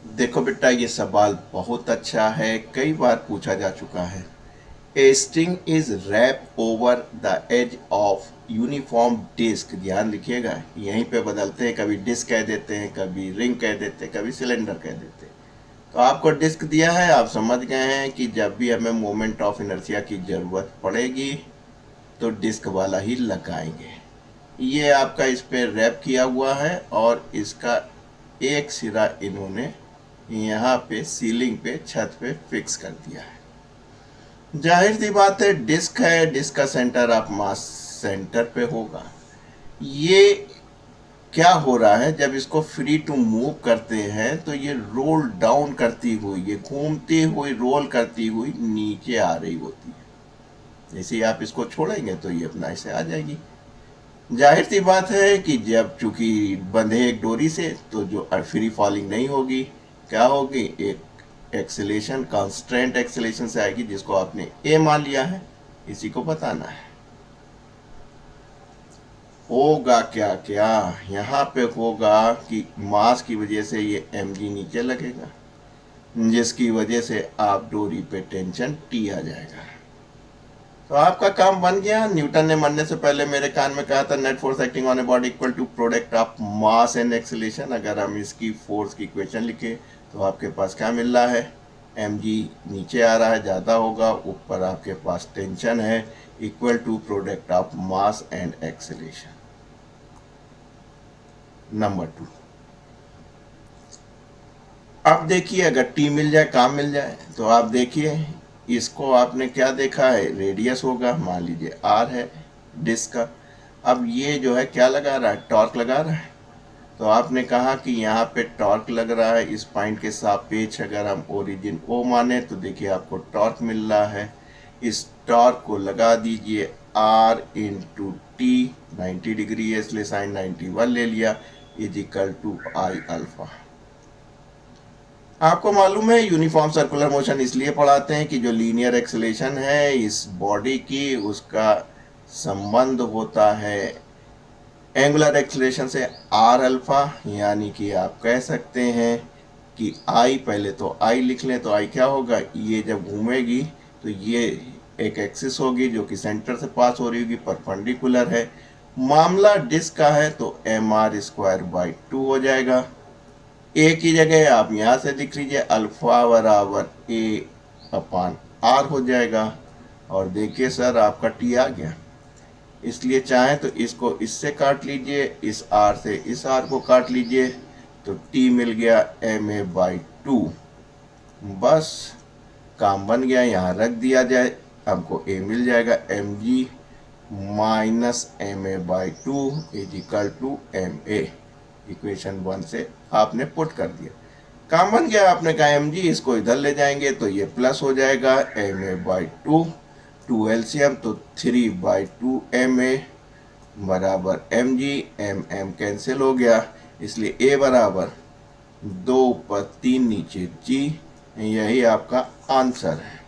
देखो बेटा, ये सवाल बहुत अच्छा है, कई बार पूछा जा चुका है। A string is wrap over the edge of uniform disc. ध्यान लिखिएगा, यहीं पे बदलते हैं, कभी डिस्क कह देते हैं, कभी रिंग कह देते हैं, कभी सिलेंडर कह देते हैं। तो आपको डिस्क दिया है, आप समझ गए हैं कि जब भी हमें मोमेंट ऑफ इनर्शिया की ज़रूरत पड़ेगी तो डिस्क वाला ही लगाएंगे। ये आपका इस पे रैप किया हुआ है और इसका एक सिरा इन्होंने यहाँ पे सीलिंग पे, छत पे फिक्स कर दिया है। जाहिर सी बात है, डिस्क है, डिस्क का सेंटर ऑफ मास सेंटर पे होगा। ये क्या हो रहा है, जब इसको फ्री टू मूव करते हैं तो ये रोल डाउन करती हुई, ये घूमती हुई, रोल करती हुई नीचे आ रही होती है। जैसे ही आप इसको छोड़ेंगे तो ये अपना ऐसे आ जाएगी। जाहिर सी बात है कि जब चूंकि बंधे एक डोरी से, तो जो फ्री फॉलिंग नहीं होगी, क्या होगी, एक एक्सेलेशन, कांस्टेंट एक्सेलेशन से आएगी, जिसको आपने ए मान लिया है। इसी को बताना है। होगा क्या क्या, यहाँ पे होगा कि मास की वजह से ये mg नीचे लगेगा, जिसकी वजह से आप डोरी पे टेंशन टी आ जाएगा। तो आपका काम बन गया। न्यूटन ने मरने से पहले मेरे कान में कहा था, net force acting on a body equal to product of mass and acceleration. अगर हम इसकी फोर्स की इक्वेशन लिखे तो आपके पास क्या मिल रहा है, mg नीचे आ रहा है, ज़्यादा होगा, ऊपर आपके पास टेंशन है, equal to product of mass and acceleration. Number 2, अब देखिए, अगर टी मिल जाए, काम मिल जाए, तो आप देखिए, इसको आपने क्या देखा है, रेडियस होगा, मान लीजिए आर है डिस्क का। अब ये जो है क्या लगा रहा है, टॉर्क लगा रहा है। तो आपने कहा कि यहाँ पे टॉर्क लग रहा है, इस पॉइंट के सापेक्ष अगर हम ओरिजिन ओ माने तो देखिए आपको टॉर्क मिल रहा है। इस टॉर्क को लगा दीजिए आर इंटू टी, 90 डिग्री है इसलिए साइन 91 ले लिया, is equal to I alpha. आपको मालूम है यूनिफॉर्म सर्कुलर मोशन इसलिए पढ़ाते हैं कि जो लीनियर एक्सेलेरेशन है इस बॉडी की, उसका संबंध होता है एंगुलर एक्सेलरेशन से आर अल्फा। यानी कि आप कह सकते हैं कि आई, पहले तो आई लिख लें, तो आई क्या होगा, ये जब घूमेगी तो ये एक एक्सिस होगी जो कि सेंटर से पास हो रही होगी, परपेंडिकुलर है। मामला डिस्क का है तो एम आर स्क्वायर बाई 2 हो जाएगा। ए की जगह आप यहाँ से लिख लीजिए, अल्फा बराबर ए अपान आर हो जाएगा। और देखिए सर, आपका टी आ गया। इसलिए चाहे तो इसको इससे काट लीजिए, इस आर से इस आर को काट लीजिए, तो टी मिल गया एम ए बाई 2। बस काम बन गया, यहाँ रख दिया जाए, हमको ए मिल जाएगा, m g minus m a by 2 is equal to m a. Equation 1 से आपने पुट कर दिया, काम बन गया। आपने कहा एम जी, इसको इधर ले जाएंगे तो ये प्लस हो जाएगा एम ए बाई 2, 2 एलसीएम तो 3 बाई 2 एम ए बराबर m g, m m cancel हो गया, इसलिए ए बराबर 2 ऊपर 3 नीचे जी। यही आपका आंसर है।